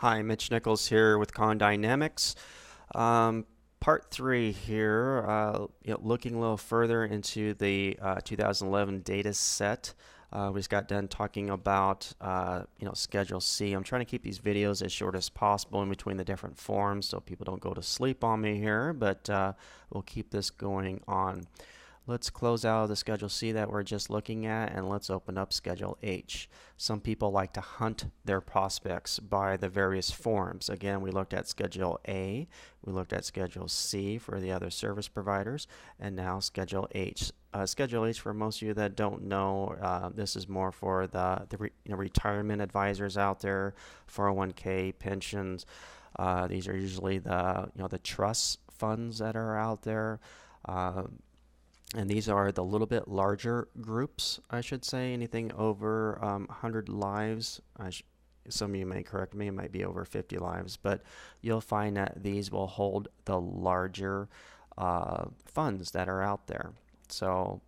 Hi, Mitch Nichols here with Con Dynamics. Um, Part three here, looking a little further into the 2011 data set. We just got done talking about Schedule C. I'm trying to keep these videos as short as possible in between the different forms so people don't go to sleep on me here, but we'll keep this going on. Let's close out the Schedule C that we're just looking at, and let's open up Schedule H. Some people like to hunt their prospects by the various forms. Again, we looked at Schedule A, we looked at Schedule C for the other service providers, and now Schedule H. Schedule H, for most of you that don't know, this is more for the retirement advisors out there, 401k, pensions. These are usually the trust funds that are out there. Uh, and these are the little bit larger groups, I should say, anything over 100 lives. Some of you may correct me, it might be over 50 lives, but you'll find that these will hold the larger funds that are out there. So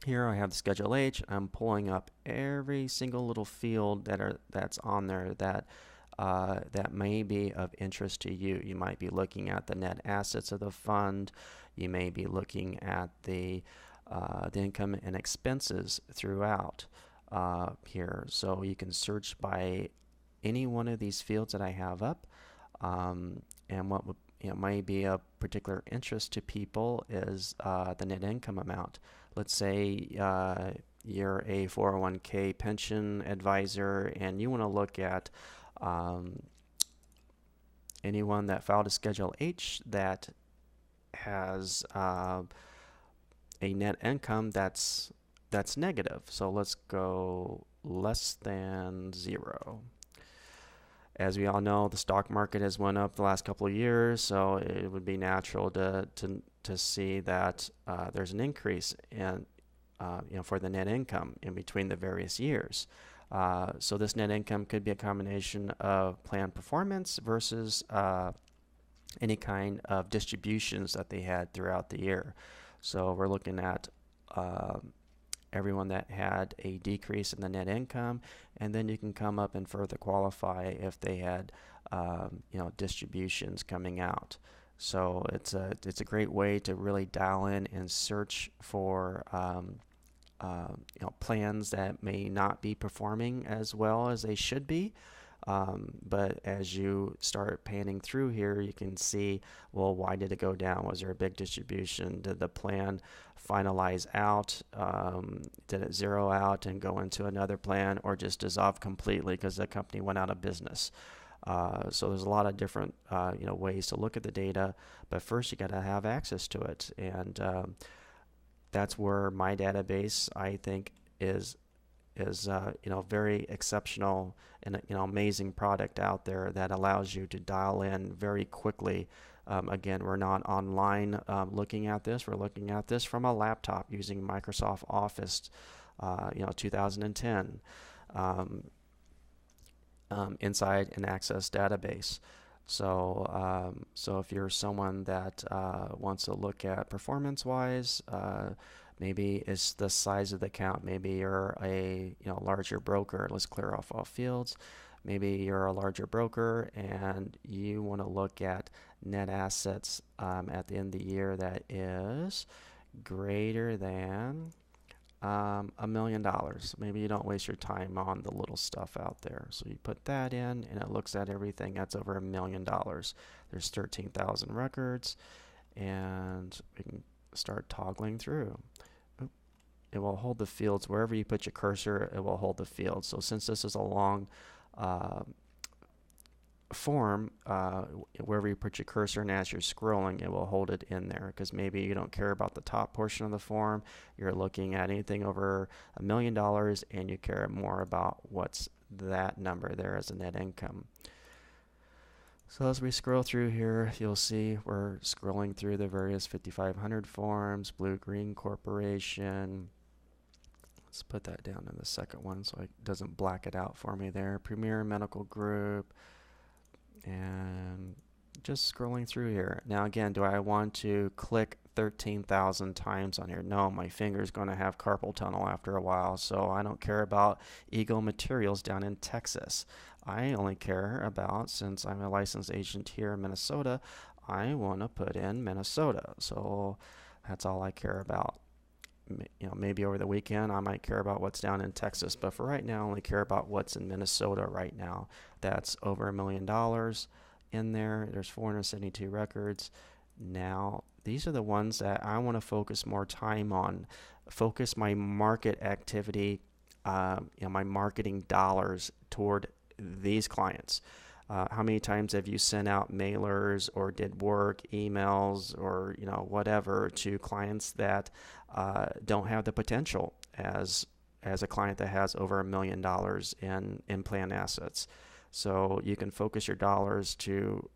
here I have the Schedule H. I'm pulling up every single little field that's on there that may be of interest to you. You might be looking at the net assets of the fund. You may be looking at the income and expenses throughout here. So you can search by any one of these fields that I have up. And what would may be of particular interest to people is the net income amount. Let's say you're a 401k pension advisor and you want to look at anyone that filed a Schedule H that has a net income that's negative. So let's go less than zero. As we all know, the stock market has went up the last couple of years, so it would be natural to see that there's an increase in for the net income in between the various years. So this net income could be a combination of planned performance versus any kind of distributions that they had throughout the year. So we're looking at everyone that had a decrease in the net income, and then you can come up and further qualify if they had distributions coming out. So it's a great way to really dial in and search for plans that may not be performing as well as they should be. But as you start panning through here, you can see, well, why did it go down? Was there a big distribution? Did the plan finalize out? Did it zero out and go into another plan, or just dissolve completely because the company went out of business? So there's a lot of different ways to look at the data, but first you got to have access to it, and that's where my database, I think, is very exceptional and amazing product out there that allows you to dial in very quickly. Again, we're not online looking at this. We're looking at this from a laptop using Microsoft Office 2010 inside an Access database. So if you're someone that wants to look at performance-wise, maybe it's the size of the account. Maybe you're a larger broker. Let's clear off all fields. Maybe you're a larger broker and you want to look at net assets at the end of the year that is greater than $1 million. Maybe you don't waste your time on the little stuff out there. So you put that in and it looks at everything that's over $1 million. There's 13,000 records, and we can start toggling through. It will hold the fields wherever you put your cursor. It will hold the fields. So since this is a long form, wherever you put your cursor, and as you're scrolling, it will hold it in there, because maybe you don't care about the top portion of the form. You're looking at anything over $1 million, and you care more about what's that number there as a net income. So as we scroll through here, you'll see we're scrolling through the various 5500 forms, Blue Green Corporation. Let's put that down in the second one so it doesn't black it out for me there. Premier Medical Group, and just scrolling through here. Now again, do I want to click 13,000 times on here? No, my finger's going to have carpal tunnel after a while, so I don't care about Eagle Materials down in Texas. I only care about, since I'm a licensed agent here in Minnesota, I want to put in Minnesota. So that's all I care about. Maybe over the weekend I might care about what's down in Texas, but for right now I only care about what's in Minnesota right now. That's over $1 million in there. There's 472 records. Now these are the ones that I want to focus more time on, focus my market activity, my marketing dollars toward these clients. How many times have you sent out mailers or did work, emails, or whatever to clients that don't have the potential as a client that has over $1 million in plan assets? So you can focus your dollars to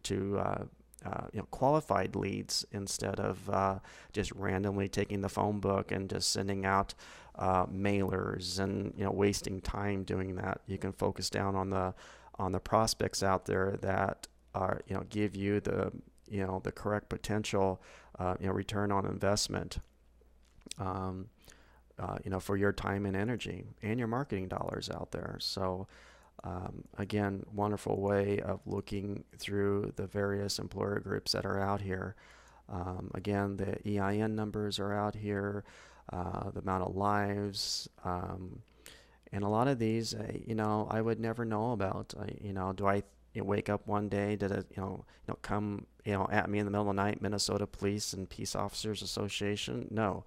qualified leads instead of just randomly taking the phone book and just sending out mailers and wasting time doing that. You can focus down on the prospects out there that are give you the correct potential return on investment for your time and energy and your marketing dollars out there. So again, wonderful way of looking through the various employer groups that are out here. Again, the EIN numbers are out here, the amount of lives, and a lot of these, I would never know about. Do I wake up one day, did it, come, at me in the middle of the night, Minnesota Police and Peace Officers Association? No.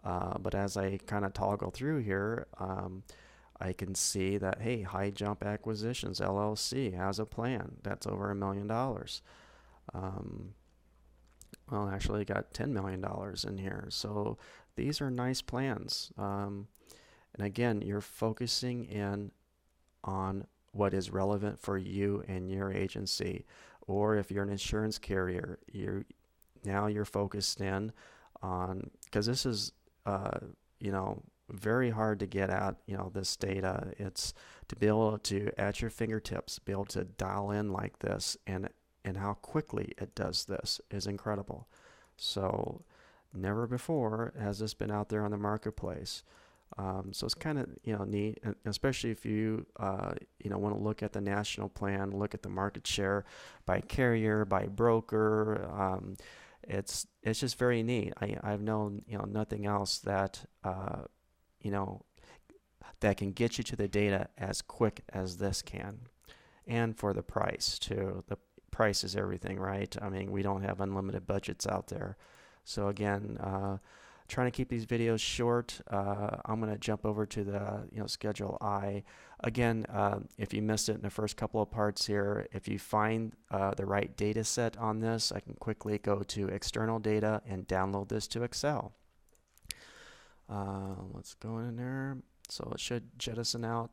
But as I kind of toggle through here, I can see that, hey, High Jump Acquisitions LLC has a plan that's over $1 million. Well, actually, got $10 million in here. So these are nice plans. And again, you're focusing in on what is relevant for you and your agency. Or if you're an insurance carrier, you're focused in on, because this is, very hard to get at, this data. It's to be able to, at your fingertips, be able to dial in like this, and how quickly it does this is incredible. So never before has this been out there on the marketplace. So it's kind of neat, especially if you want to look at the national plan, look at the market share by carrier, by broker. It's just very neat. I've known nothing else that that can get you to the data as quick as this can, and for the price too. The price is everything, right? I mean, we don't have unlimited budgets out there. So again, trying to keep these videos short. I'm going to jump over to the Schedule I. Again, if you missed it in the first couple of parts here, if you find the right data set on this, I can quickly go to external data and download this to Excel. Let's go in there. So it should jettison out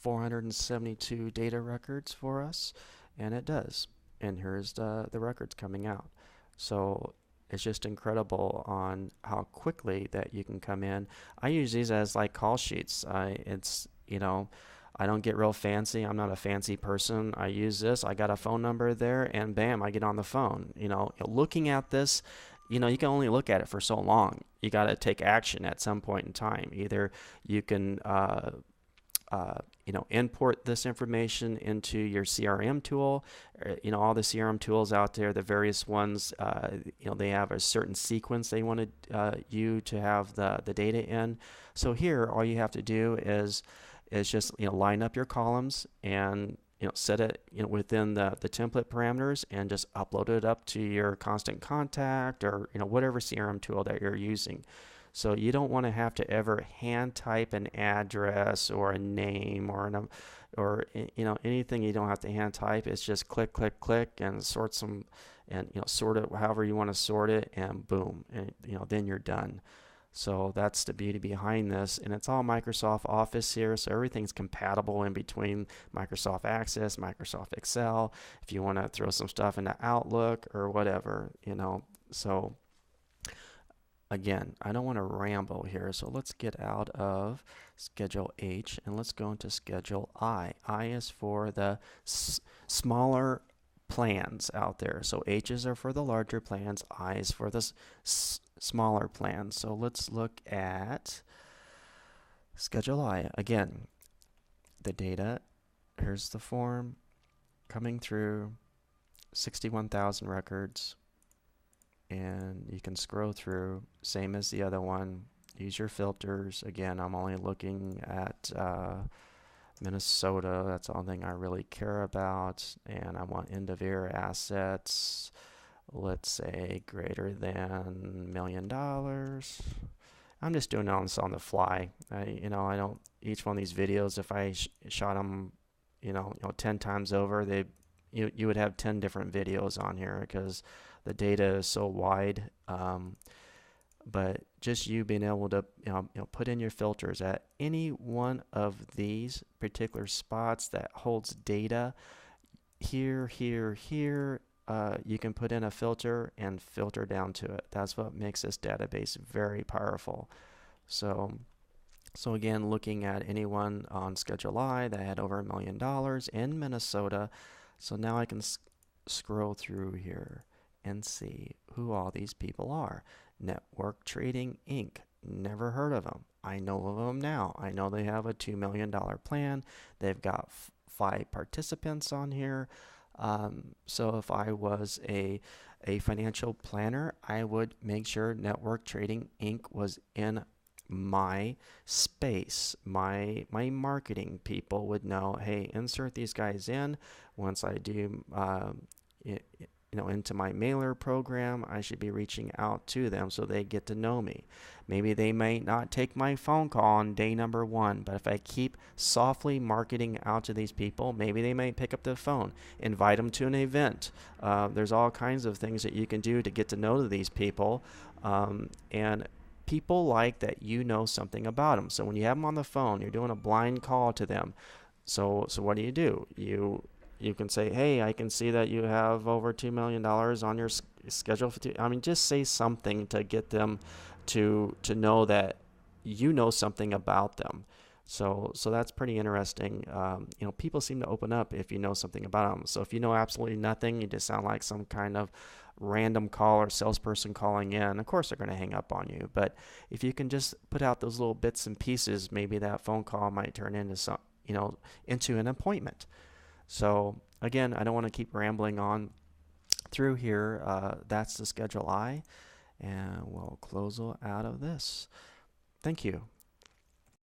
472 data records for us, and it does. And here's the records coming out. So it's just incredible on how quickly that you can come in. I use these as like call sheets. I don't get real fancy. I'm not a fancy person. I use this. I got a phone number there, and bam, I get on the phone. Looking at this, you can only look at it for so long. You got to take action at some point in time. Either you can import this information into your CRM tool. All the CRM tools out there, the various ones, they have a certain sequence they want you to have the data in. So here, all you have to do is just line up your columns and set it within the template parameters, and just upload it up to your Constant Contact or whatever CRM tool that you're using. So you don't want to have to ever hand type an address or a name or anything. You don't have to hand type. It's just click, click, click, and sort some, and sort it however you want to sort it, and boom, and then you're done. So that's the beauty behind this, and it's all Microsoft Office here, so everything's compatible in between Microsoft Access, Microsoft Excel, if you want to throw some stuff into Outlook or whatever, So again, I don't want to ramble here, so let's get out of Schedule H and let's go into Schedule I. I is for the smaller plans out there. So H's are for the larger plans, I's for the smaller plans. So let's look at Schedule I. Again, the data, here's the form coming through, 61,000 records, and you can scroll through, same as the other one. Use your filters. Again, I'm only looking at Minnesota. That's the only thing I really care about, and I want end of year assets, let's say greater than $1 million. I'm just doing this on the fly. I don't, each one of these videos, if I shot them, 10 times over, you would have 10 different videos on here because the data is so wide. But just you being able to put in your filters at any one of these particular spots that holds data here, you can put in a filter and filter down to it. That's what makes this database very powerful. So again, looking at anyone on Schedule I that had over $1 million in Minnesota. So now I can scroll through here and see who all these people are. Network Trading Inc. Never heard of them. I know of them now. I know they have a $2 million plan. They've got 5 participants on here. So if I was a financial planner, I would make sure Network Trading Inc. was in my space. My marketing people would know, hey, insert these guys in. Once I do into my mailer program, I should be reaching out to them so they get to know me. Maybe they may not take my phone call on day number 1, but if I keep softly marketing out to these people, maybe they may pick up the phone, invite them to an event. There's all kinds of things that you can do to get to know these people, and people like that you know something about them. So when you have them on the phone, you're doing a blind call to them. So what do? You can say, hey, I can see that you have over $2 million on your schedule. Just say something to get them to know that you know something about them. So that's pretty interesting. People seem to open up if you know something about them. So if you know absolutely nothing, you just sound like some kind of random call or salesperson calling in, of course they're going to hang up on you. But if you can just put out those little bits and pieces, maybe that phone call might turn into into an appointment. So again, I don't want to keep rambling on through here. That's the Schedule I, and we'll close out of this. Thank you.